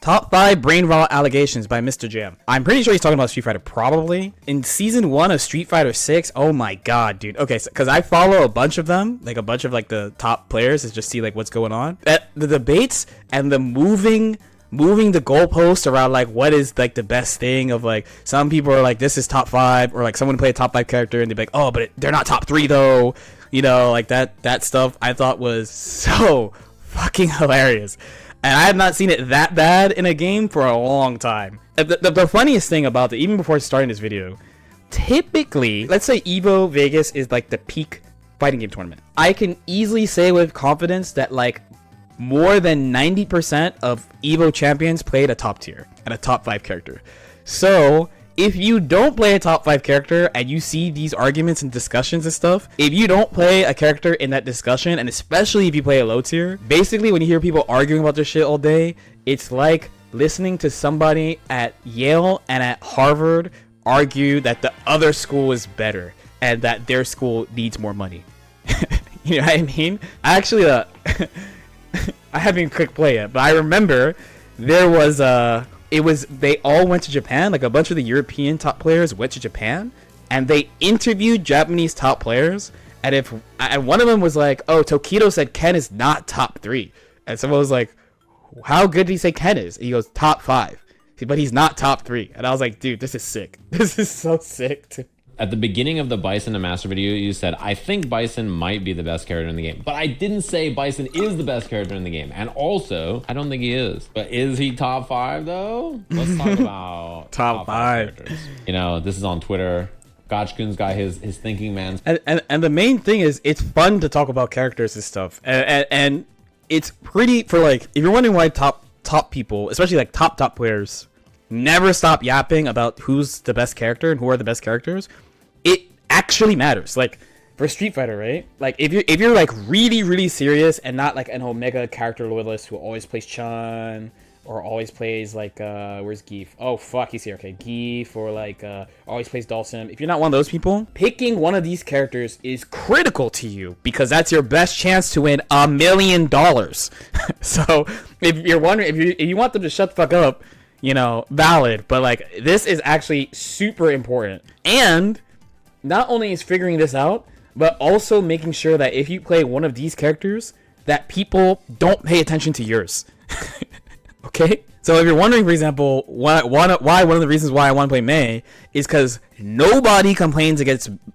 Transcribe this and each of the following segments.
Top 5 brain rot allegations by Mr. Jam. I'm pretty sure he's talking about Street Fighter, probably. In Season 1 of Street Fighter 6, oh my god, dude. Okay, because I follow a bunch of them, like a bunch of like the top players to just see like what's going on. The debates and the moving the goalposts around like what is like the best thing of like some people are like this is top 5, or like someone play a top 5 character and they're like, oh, but they're not top 3 though. You know, like that stuff I thought was so fucking hilarious. And I have not seen it that bad in a game for a long time. The funniest thing about it, even before starting this video, typically, let's say Evo Vegas is like the peak fighting game tournament. I can easily say with confidence that like more than 90% of Evo champions played a top tier and a top 5 character. So if you don't play a top 5 character and you see these arguments and discussions and stuff, if you don't play a character in that discussion, and especially if you play a low tier, basically when you hear people arguing about this shit all day, it's like listening to somebody at Yale and at Harvard argue that the other school is better and that their school needs more money. You know what I mean? Actually, I haven't even quick play it, but I remember there was they all went to Japan. Like a bunch of the European top players went to Japan and they interviewed Japanese top players, and one of them was like, oh, Tokido said Ken is not top 3, and someone was like, how good did he say Ken is? And he goes, top 5, but he's not top 3. And I was like, dude, this is sick. This is so sick. At the beginning of the Bison and Master video, you said, I think Bison might be the best character in the game. But I didn't say Bison is the best character in the game. And also, I don't think he is. But is he top 5 though? Let's talk about top 5 characters. You know, this is on Twitter. Gotchkun's got his thinking man. And the main thing is, it's fun to talk about characters and stuff. And it's pretty, for like, if you're wondering why top people, especially like top players, never stop yapping about who's the best character and who are the best characters, it actually matters. Like for Street Fighter, right? Like if you're like really serious and not like an Omega character loyalist who always plays Chun or always plays like where's Geef? Oh fuck, he's here. Okay, Geef, or like always plays Dawson. If you're not one of those people, picking one of these characters is critical to you because that's your best chance to win $1 million. So if you're wondering, if you want them to shut the fuck up, you know, valid. But like this is actually super important. And not only is figuring this out, but also making sure that if you play one of these characters, that people don't pay attention to yours. Okay? So if you're wondering, for example, why one of the reasons why I want to play Mei is because nobody complains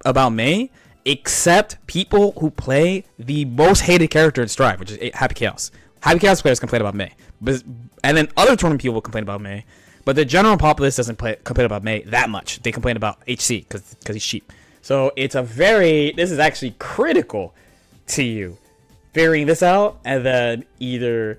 about Mei except people who play the most hated character in Strive, which is Happy Chaos. Happy Chaos players complain about Mei. And then other tournament people complain about Mei. But the general populace doesn't complain about Mei that much. They complain about HC because he's cheap. So this is actually critical to you figuring this out, and then either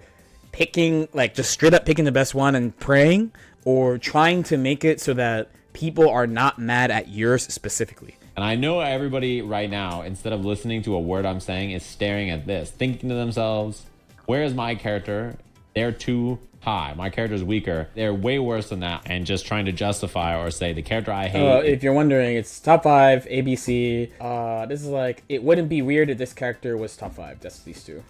picking, like just straight up picking the best one and praying, or trying to make it so that people are not mad at yours specifically. And I know everybody right now, instead of listening to a word I'm saying, is staring at this, thinking to themselves, where is my character? They're too high. My character's weaker. They're way worse than that. And just trying to justify or say the character I hate. If you're wondering, it's top 5, ABC. This is like, it wouldn't be weird if this character was top 5. That's these two.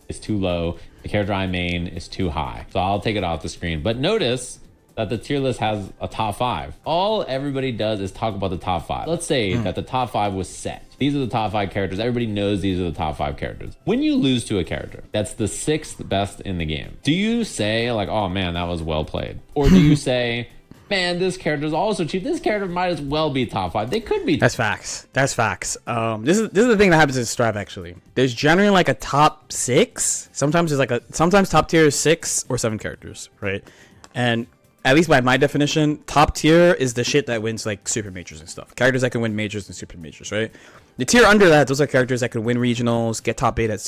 It's too low. The character I main is too high. So I'll take it off the screen. But notice that the tier list has a top 5. All everybody does is talk about the top 5. Let's say that the top 5 was set. These are the top 5 characters. Everybody knows these are the top 5 characters. When you lose to a character that's the 6th best in the game, do you say like, oh man, that was well played? Or do you say, man, this character is also cheap. This character might as well be top 5. They could be. That's facts. This is the thing that happens in Strive actually. There's generally like a top 6. Sometimes top tier is 6 or 7 characters, right? And at least by my definition, top tier is the shit that wins like super majors and stuff. Characters that can win majors and super majors, right? The tier under that, those are characters that can win regionals, get top 8 at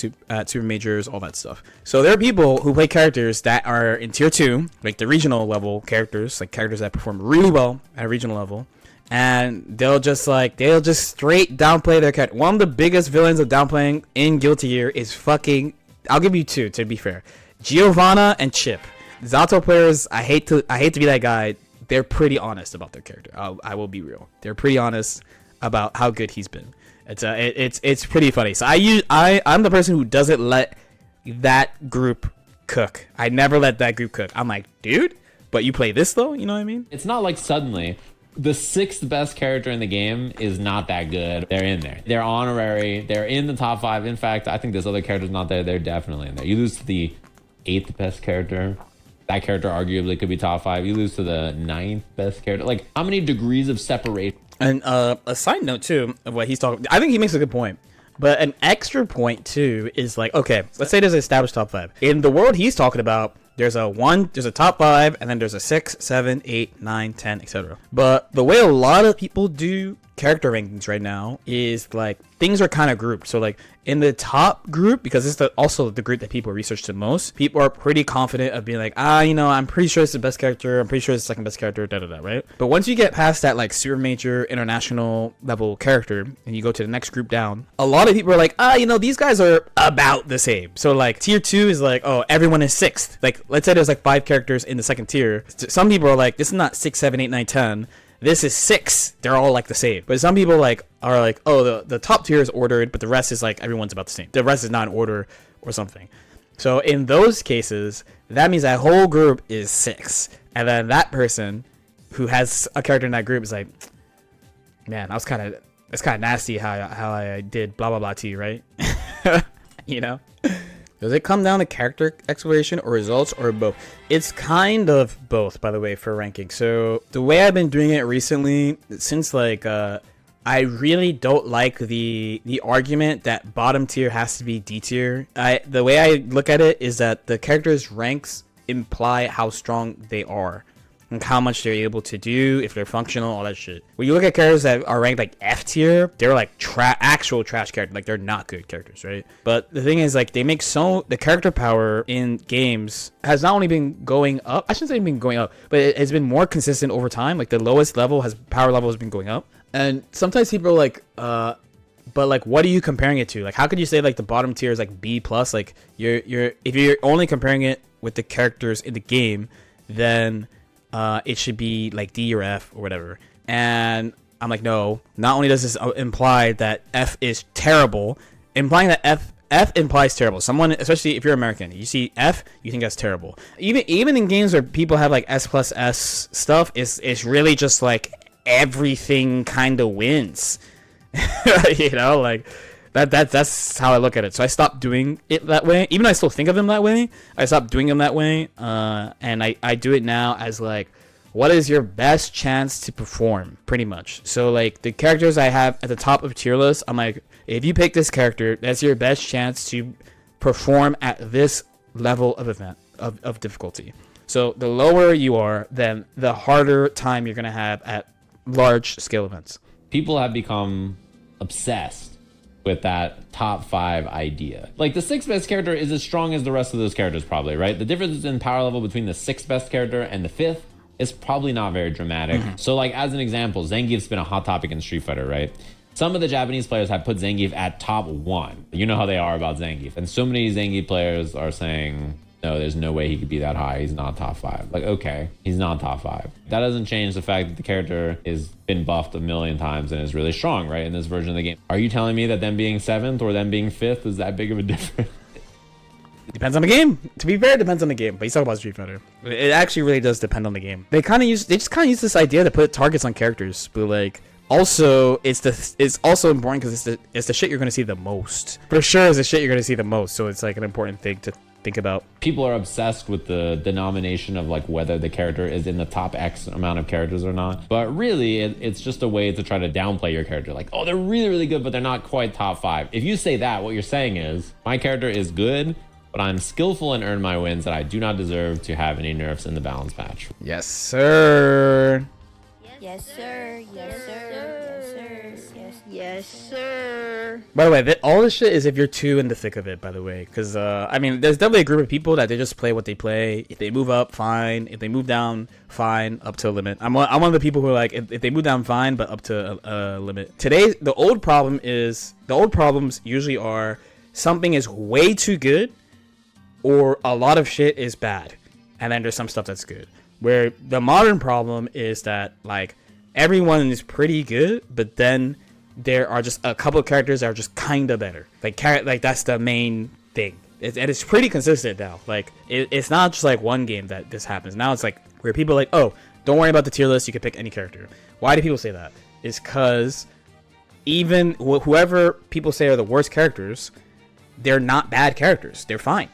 super majors, all that stuff. So there are people who play characters that are in tier 2, like the regional level characters, like characters that perform really well at a regional level, and they'll just straight downplay their character. One of the biggest villains of downplaying in Guilty Gear is fucking, I'll give you 2 to be fair, Giovanna and Chip. Zato players, I hate to be that guy. They're pretty honest about their character. I will be real. They're pretty honest about how good he's been. It's pretty funny. So I'm the person who doesn't let that group cook. I never let that group cook. I'm like, dude, but you play this though? You know what I mean? It's not like suddenly the 6th best character in the game is not that good. They're in there. They're honorary. They're in the top 5. In fact, I think this other character's not there. They're definitely in there. You lose to the 8th best character. That character arguably could be top 5. You lose to the 9th best character. Like, how many degrees of separation? And a side note too of what he's talking, I think he makes a good point. But an extra point too is like, okay, let's say there's an established top 5. In the world he's talking about, there's a top 5, and then there's a 6, 7, 8, 9, 10, etc. But the way a lot of people do character rankings right now is like things are kind of grouped. So like in the top group, because it's also the group that people research the most, people are pretty confident of being like, I'm pretty sure it's the best character, I'm pretty sure it's the second best character, right? But once you get past that like super major international level character and you go to the next group down, a lot of people are like, these guys are about the same. So like tier 2 is like, oh, everyone is 6th. Like let's say there's like 5 characters in the second tier. Some people are like, this is not 6, 7, 8, 9, 10. This is 6. They're all like the same. But some people are like, oh, the top tier is ordered, but the rest is like everyone's about the same. The rest is not in order or something. So in those cases, that means that whole group is 6. And then that person who has a character in that group is like, man, it's kind of nasty how I did blah blah blah to you, right? You know? Does it come down to character exploration or results or both? It's kind of both, by the way, for ranking. So the way I've been doing it recently, since like I really don't like the argument that bottom tier has to be D tier. The way I look at it is that the characters' ranks imply how strong they are and how much they're able to do, if they're functional, all that shit. When you look at characters that are ranked like F tier, they're like actual trash characters. Like they're not good characters, right? But the thing is, like, they make the character power in games has not only been going up, I shouldn't say been going up, but it has been more consistent over time. Like the lowest level power level has been going up. And sometimes people are like, but like, what are you comparing it to? Like, how could you say like the bottom tier is like B plus? Like if you're only comparing it with the characters in the game, then it should be like D or F or whatever. And I'm like, no, not only does this imply that F is terrible, implying that F implies terrible. Someone, especially if you're American, you see F, you think that's terrible. Even in games where people have like S plus S stuff, it's really just like everything kind of wins. You know, like that's how I look at it. So I stopped doing it that way. Even though I still think of them that way, I stopped doing them that way. And I do it now as like, what is your best chance to perform, pretty much. So like the characters I have at the top of tier list, I'm like, if you pick this character, that's your best chance to perform at this level of event of difficulty. So the lower you are, then the harder time you're gonna have at large scale events. People have become obsessed with that top 5 idea. Like the 6th best character is as strong as the rest of those characters probably, right? The difference in power level between the 6th best character and the 5th is probably not very dramatic. Mm-hmm. So like as an example, Zangief's been a hot topic in Street Fighter, right? Some of the Japanese players have put Zangief at top 1. You know how they are about Zangief. And so many Zangief players are saying, no, there's no way he could be that high. He's not top 5. Like, okay, he's not top 5. That doesn't change the fact that the character has been buffed a million times and is really strong, right, in this version of the game. Are you telling me that them being 7th or them being 5th is that big of a difference? Depends on the game. To be fair, it depends on the game. But he's talking about Street Fighter. It actually really does depend on the game. They just kind of use this idea to put targets on characters, but like, also it's also important because it's the shit you're gonna see the most. For sure, it's the shit you're gonna see the most. So it's like an important thing to think about. People are obsessed with the denomination of like whether the character is in the top X amount of characters or not. But really, it's just a way to try to downplay your character. Like, oh, they're really, really good, but they're not quite top 5. If you say that, what you're saying is, my character is good, but I'm skillful and earn my wins, and I do not deserve to have any nerfs in the balance patch. Yes, sir. Yes, sir. Yes, sir. Yes, sir. Yes, sir. By the way, all this shit is if you're too in the thick of it, by the way. Because, I mean, there's definitely a group of people that they just play what they play. If they move up, fine. If they move down, fine, up to a limit. I'm one of the people who are like, if they move down, fine, but up to a limit. Today, the old problems usually are something is way too good or a lot of shit is bad. And then there's some stuff that's good. Where the modern problem is that, like, everyone is pretty good, but then there are just a couple of characters that are just kind of better. Like that's the main thing. And it's pretty consistent now. Like it's not just like one game that this happens. Now it's like where people are like, oh, don't worry about the tier list. You can pick any character. Why do people say that? It's because even whoever people say are the worst characters, they're not bad characters. They're fine.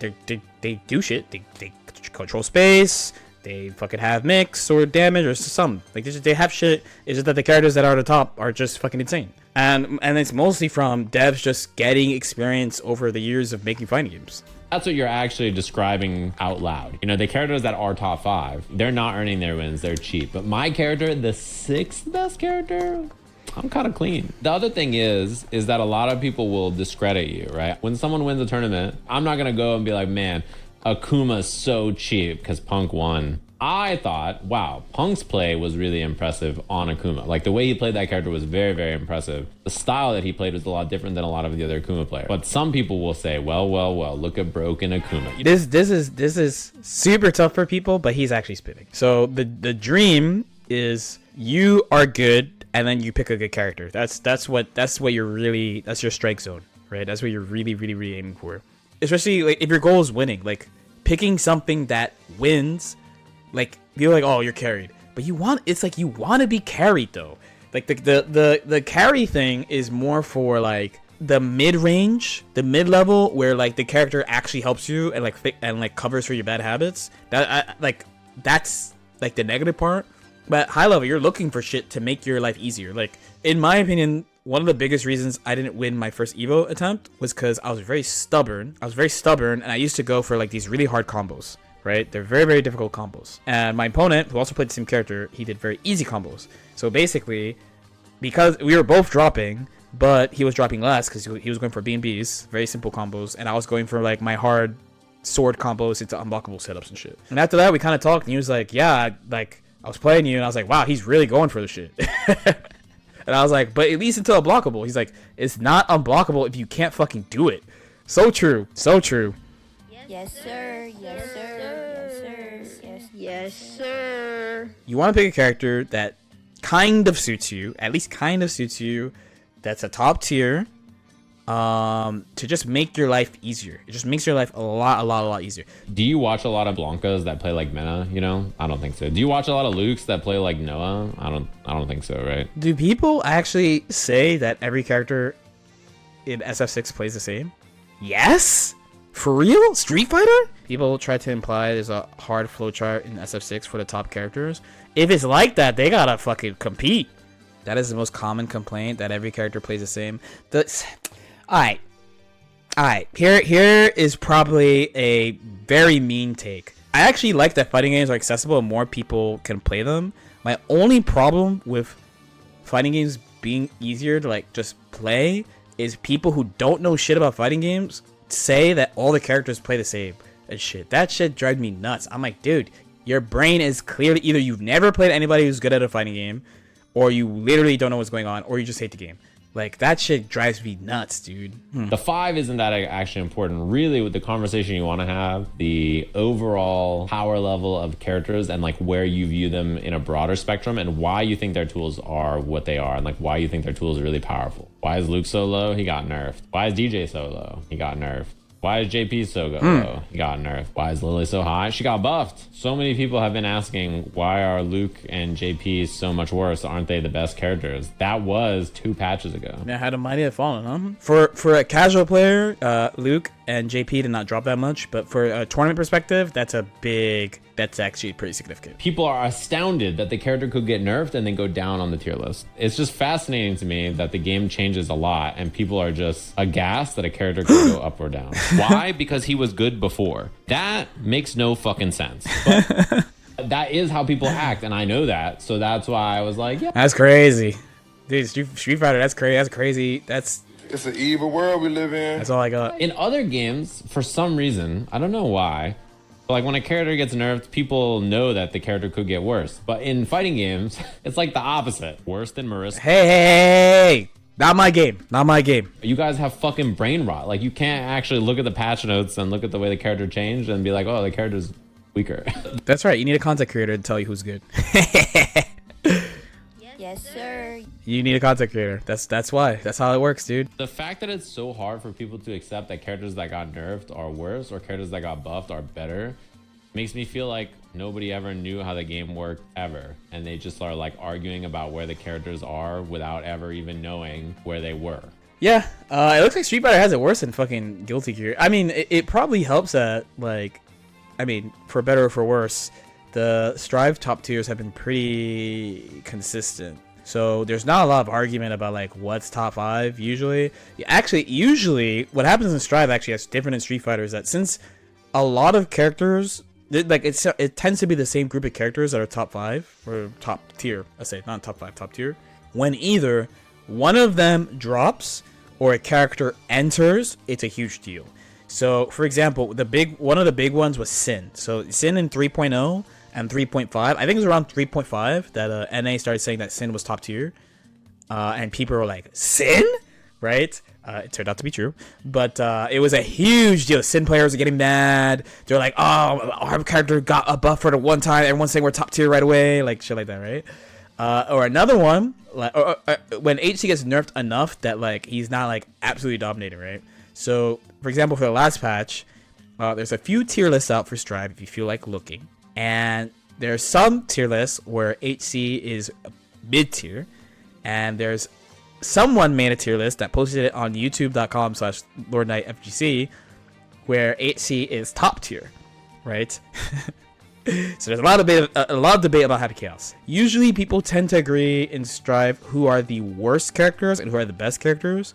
They do shit. They control space. They fucking have mix or damage or something. Like they have shit. It's just that the characters that are at the top are just fucking insane. And it's mostly from devs just getting experience over the years of making fighting games. That's what you're actually describing out loud. You know, the characters that are top 5, they're not earning their wins. They're cheap. But my character, the 6th best character, I'm kind of clean. The other thing is that a lot of people will discredit you, right? When someone wins a tournament, I'm not going to go and be like, man, Akuma's so cheap because Punk won. I thought, wow, Punk's play was really impressive on Akuma. Like the way he played that character was very, very impressive. The style that he played was a lot different than a lot of the other Akuma players. But some people will say, well, look at broken Akuma. This is super tough for people, but he's actually spitting. So the dream is you are good and then you pick a good character. That's what you're really, that's your strike zone, right? That's what you're really, really, really aiming for. Especially like if your goal is winning, like picking something that wins. Like you're like, oh, you're carried, but you want to be carried though. Like the carry thing is more for like the mid range, the mid level, where like the character actually helps you and like covers for your bad habits. That's like the negative part. But high level, you're looking for shit to make your life easier. Like in my opinion, one of the biggest reasons I didn't win my first Evo attempt was because I was very stubborn. And I used to go for like these really hard combos. Right? They're very, very difficult combos. And my opponent, who also played the same character, he did very easy combos. So basically, because we were both dropping, but he was dropping less because he was going for B&Bs, very simple combos, and I was going for like my hard sword combos into unblockable setups and shit. And after that, we kind of talked, and he was like, yeah, like, I was playing you, and I was like, wow, he's really going for the shit. And I was like, but at least into unblockable. He's like, it's not unblockable if you can't fucking do it. So true. So true. Yes, sir. Yes, sir. Yes, sir. You want to pick a character that kind of suits you, at least kind of suits you, that's a top tier, to just make your life easier. It just makes your life a lot easier. Do you watch a lot of Blancas that play like Mena, you know? I don't think so. Do you watch a lot of Lukes that play like Noah? I don't think so, right? Do people actually say that every character in SF6 plays the same? Yes? For real? Street Fighter? People try to imply there's a hard flowchart in SF6 for the top characters. If it's like that, they gotta fucking compete. That is the most common complaint, that every character plays the same. Alright. Here is probably a very mean take. I actually like that fighting games are accessible and more people can play them. My only problem with fighting games being easier to like just play is people who don't know shit about fighting games say that all the characters play the same and shit. That shit drives me nuts. I'm like, dude, your brain is clearly either you've never played anybody who's good at a fighting game, or you literally don't know what's going on, or you just hate the game. Like, that shit drives me nuts, dude. The 5 isn't that actually important. Really, with the conversation you want to have, the overall power level of characters and like where you view them in a broader spectrum and why you think their tools are what they are and like why you think their tools are really powerful. Why is Luke so low? He got nerfed. Why is DJ so low? He got nerfed. Why is JP so low? He got nerfed. Why is Lily so high? She got buffed. So many people have been asking, why are Luke and JP so much worse? Aren't they the best characters? That was 2 patches ago. Yeah, had a mighty have fallen, huh? For a casual player, Luke and JP did not drop that much, but for a tournament perspective, that's actually pretty significant. People are astounded that the character could get nerfed and then go down on the tier list. It's just fascinating to me that the game changes a lot and people are just aghast that a character could go up or down. Why? Because he was good before. That makes no fucking sense. But that is how people act, and I know that, so that's why I was like, yeah. That's crazy. Dude, Street Fighter, that's crazy. It's an evil world we live in. That's all I got. In other games, for some reason, I don't know why, but like when a character gets nerfed, people know that the character could get worse. But in fighting games, it's like the opposite. Worse than Marissa. Hey. Not my game. You guys have fucking brain rot. Like, you can't actually look at the patch notes and look at the way the character changed and be like, oh, the character's weaker. That's right. You need a content creator to tell you who's good. Yes, sir. You need a content creator. That's why. That's how it works, dude. The fact that it's so hard for people to accept that characters that got nerfed are worse or characters that got buffed are better makes me feel like nobody ever knew how the game worked ever, and they just are like arguing about where the characters are without ever even knowing where they were. Yeah, it looks like Street Fighter has it worse than fucking Guilty Gear. I mean, it probably helps that, like, I mean, for better or for worse, the Strive top tiers have been pretty consistent. So there's not a lot of argument about like what's top 5 usually. Actually, usually what happens in Strive actually that's different in Street Fighter is that since a lot of characters, like it tends to be the same group of characters that are top 5 or top tier. I say not top 5, top tier. When either one of them drops or a character enters, it's a huge deal. So, for example, one of the big ones was Sin. So Sin in 3.0 and 3.5, I think it was around 3.5 that NA started saying that Sin was top tier, and people were like, Sin, right? It turned out to be true, but it was a huge deal. Sin players are getting mad. They're like, oh, our character got a buff for the one time. Everyone's saying we're top tier right away, like shit like that, right? Or another one, like, when HC gets nerfed enough that like he's not like absolutely dominating, right? So, for example, for the last patch, there's a few tier lists out for Strive if you feel like looking, and there's some tier lists where HC is mid tier, and there's someone made a tier list that posted it on youtube.com/LordKnightFGC where HC is top tier, right? So there's a lot of debate about Happy Chaos. Usually people tend to agree in Strive who are the worst characters and who are the best characters.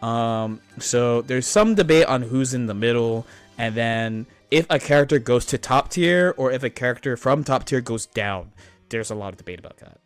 So there's some debate on who's in the middle, and then if a character goes to top tier or if a character from top tier goes down, there's a lot of debate about that.